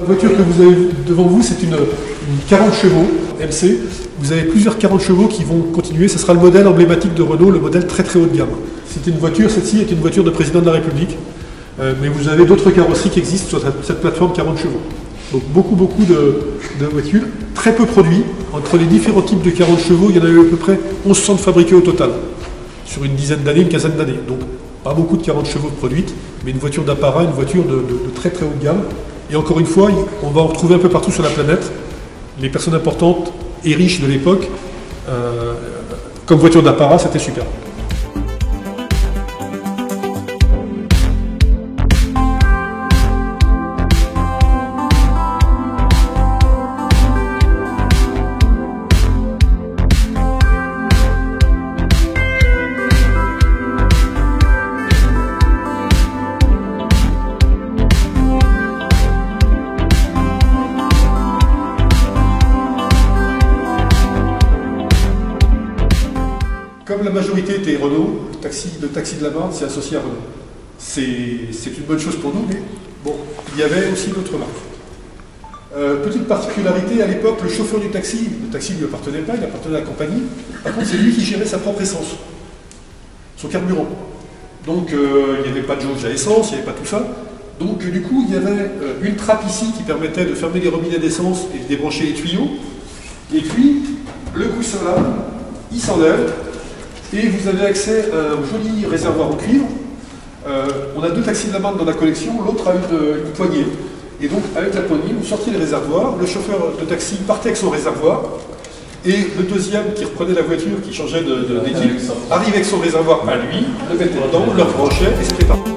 voiture que vous avez devant vous, c'est une 40 chevaux MC. Vous avez plusieurs 40 chevaux qui vont continuer. Ce sera le modèle emblématique de Renault, le modèle très très haut de gamme. C'est une voiture, celle-ci est une voiture de président de la République. Mais vous avez d'autres carrosseries qui existent sur cette plateforme 40 chevaux. Donc beaucoup de voitures, très peu produits. Entre les différents types de 40 chevaux, il y en a eu à peu près 1100 fabriqués au total, sur une dizaine d'années, une quinzaine d'années. Donc pas beaucoup de 40 chevaux produites, mais une voiture d'apparat, une voiture de très très haut de gamme. Et encore une fois, on va en retrouver un peu partout sur la planète. Les personnes importantes et riches de l'époque, comme voiture d'apparat, c'était super. Comme la majorité était Renault, le taxi de la Marne s'est associé à Renault. C'est une bonne chose pour nous, mais bon, il y avait aussi d'autres marques. Petite particularité, à l'époque, le chauffeur du taxi, le taxi ne lui appartenait pas, il appartenait à la compagnie. Par contre, c'est lui qui gérait sa propre essence, son carburant. Donc, il n'y avait pas de jauge à essence, il n'y avait pas tout ça. Donc, du coup, il y avait une trappe ici qui permettait de fermer les robinets d'essence et de débrancher les tuyaux. Et puis, le coussin là, il s'enlève. Et vous avez accès à un joli réservoir en cuivre. On a deux taxis de la Marne dans la collection, l'autre a une poignée. Et donc avec la poignée, vous sortiez le réservoir, le chauffeur de taxi partait avec son réservoir, et le deuxième qui reprenait la voiture, qui changeait d'équipe, arrivait avec son réservoir à lui, le mettait dedans, le rebranchait, et c'était parti.